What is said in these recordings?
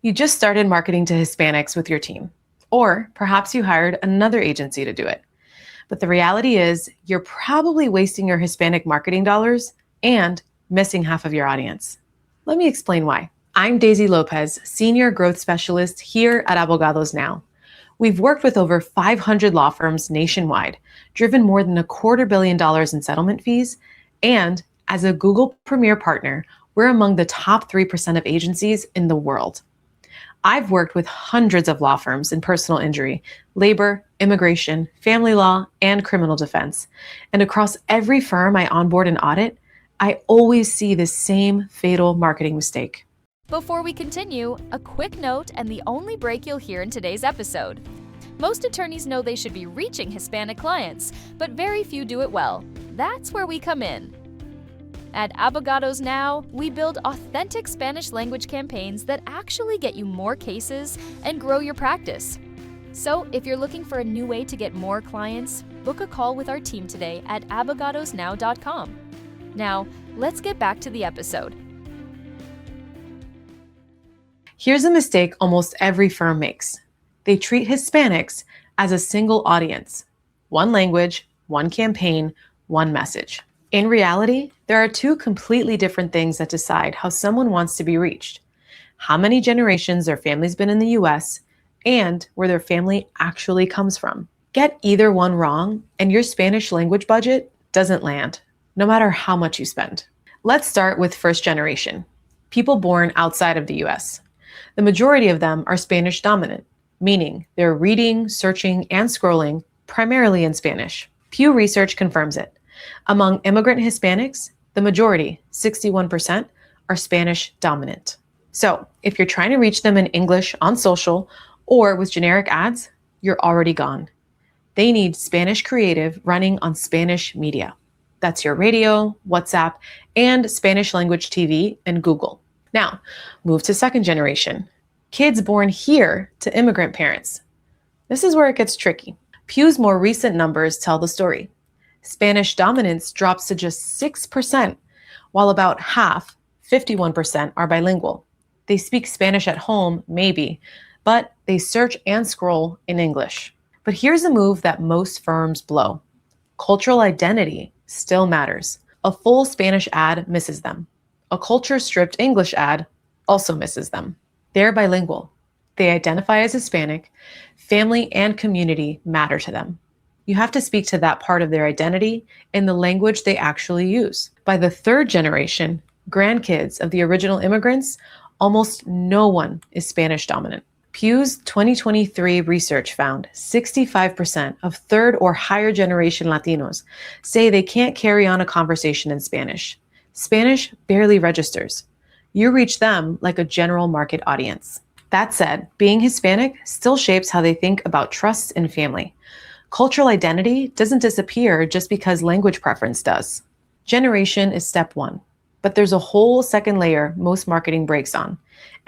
You just started marketing to Hispanics with your team, or perhaps you hired another agency to do it. But the reality is, you're probably wasting your Hispanic marketing dollars and missing half of your audience. Let me explain why. I'm Daisy Lopez, Senior Growth Specialist here at Abogados Now. We've worked with over 500 law firms nationwide, driven more than $250 million in settlement fees, and as a Google Premier partner, we're among the top 3% of agencies in the world. I've worked with hundreds of law firms in personal injury, labor, immigration, family law, and criminal defense. And across every firm I onboard and audit, I always see the same fatal marketing mistake. Before we continue, a quick note and the only break you'll hear in today's episode. Most attorneys know they should be reaching Hispanic clients, but very few do it well. That's where we come in. At Abogados Now, we build authentic Spanish language campaigns that actually get you more cases and grow your practice. So if you're looking for a new way to get more clients, book a call with our team today at abogadosnow.com. Now, let's get back to the episode. Here's a mistake almost every firm makes. They treat Hispanics as a single audience. One language, one campaign, one message. In reality, there are two completely different things that decide how someone wants to be reached: how many generations their family's been in the US, and where their family actually comes from. Get either one wrong, and your Spanish language budget doesn't land, no matter how much you spend. Let's start with first generation, people born outside of the US. The majority of them are Spanish dominant, meaning they're reading, searching, and scrolling primarily in Spanish. Pew Research confirms it. Among immigrant Hispanics, the majority, 61%, are Spanish dominant. So if you're trying to reach them in English on social or with generic ads, you're already gone. They need Spanish creative running on Spanish media. That's your radio, WhatsApp, and Spanish language TV and Google. Now, move to second generation. Kids born here to immigrant parents. This is where it gets tricky. Pew's more recent numbers tell the story. Spanish dominance drops to just 6%, while about half, 51%, are bilingual. They speak Spanish at home, maybe, but they search and scroll in English. But here's a move that most firms blow. Cultural identity still matters. A full Spanish ad misses them. A culture-stripped English ad also misses them. They're bilingual. They identify as Hispanic. Family and community matter to them. You have to speak to that part of their identity in the language they actually use. By the third generation, grandkids of the original immigrants, almost no one is Spanish dominant. Pew's 2023 research found 65% of third or higher generation Latinos say they can't carry on a conversation in Spanish. Spanish barely registers. You reach them like a general market audience. That said, being Hispanic still shapes how they think about trust and family. Cultural identity doesn't disappear just because language preference does. Generation is step one, but there's a whole second layer most marketing breaks on,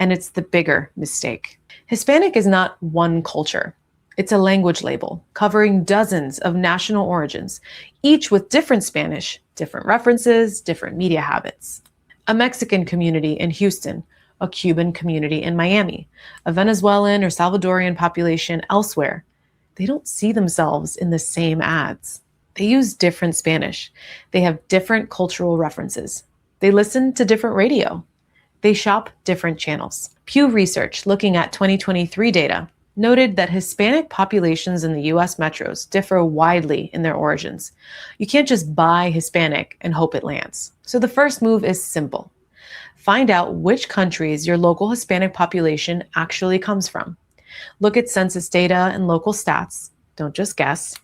and it's the bigger mistake. Hispanic is not one culture. It's a language label covering dozens of national origins, each with different Spanish, different references, different media habits. A Mexican community in Houston, a Cuban community in Miami, a Venezuelan or Salvadoran population elsewhere. They don't see themselves in the same ads. They use different Spanish. They have different cultural references. They listen to different radio. They shop different channels. Pew Research, looking at 2023 data, noted that Hispanic populations in the US metros differ widely in their origins. You can't just buy Hispanic and hope it lands. So the first move is simple. Find out which countries your local Hispanic population actually comes from. Look at census data and local stats. Don't just guess.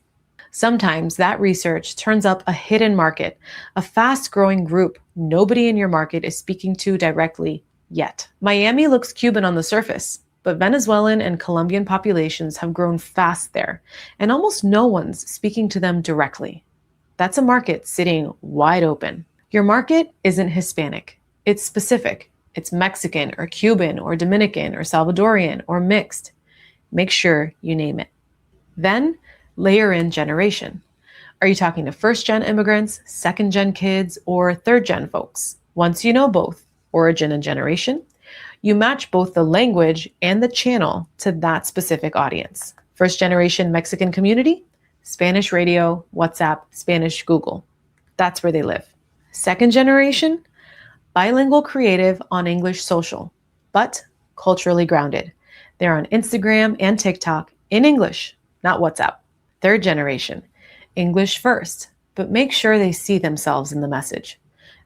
Sometimes that research turns up a hidden market, a fast-growing group nobody in your market is speaking to directly yet. Miami looks Cuban on the surface, but Venezuelan and Colombian populations have grown fast there, and almost no one's speaking to them directly. That's a market sitting wide open. Your market isn't Hispanic. It's specific. It's Mexican or Cuban or Dominican or Salvadorian or mixed. Make sure you name it. Then layer in generation. Are you talking to first-gen immigrants, second-gen kids, or third-gen folks? Once you know both, origin and generation, You match both the language and the channel to that specific audience. First generation Mexican community, Spanish radio, WhatsApp, Spanish Google. That's where they live. Second generation, bilingual creative on English social, but culturally grounded. They're on Instagram and TikTok in English, not WhatsApp. Third generation, English first, but make sure they see themselves in the message.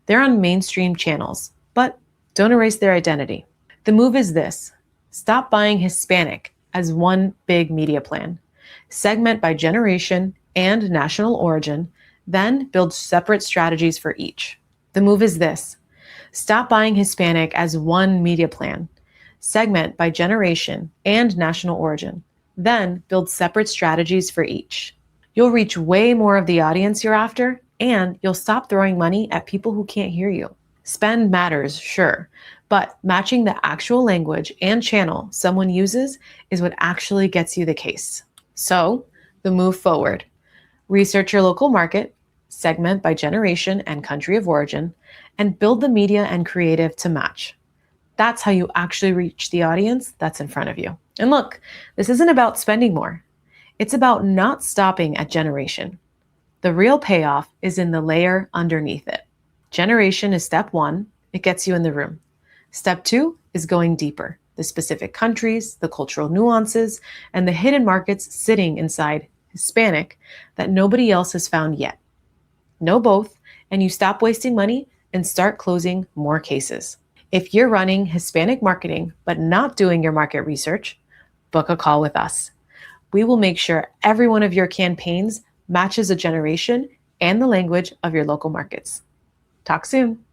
They're on mainstream channels, but don't erase their identity. The move is this: stop buying Hispanic as one big media plan. Segment by generation and national origin, then build separate strategies for each. The move is this: stop buying Hispanic as one media plan. Segment by generation and national origin, then build separate strategies for each. You'll reach way more of the audience you're after, and you'll stop throwing money at people who can't hear you. Spend matters, sure, but matching the actual language and channel someone uses is what actually gets you the case. So, the move forward: research your local market, segment by generation and country of origin, and build the media and creative to match. That's how you actually reach the audience that's in front of you. And look, this isn't about spending more. It's about not stopping at generation. The real payoff is in the layer underneath it. Generation is step one. It gets you in the room. Step two is going deeper: the specific countries, the cultural nuances, and the hidden markets sitting inside Hispanic that nobody else has found yet. Know both, and you stop wasting money and start closing more cases. If you're running Hispanic marketing but not doing your market research, book a call with us. We will make sure every one of your campaigns matches a generation and the language of your local markets. Talk soon.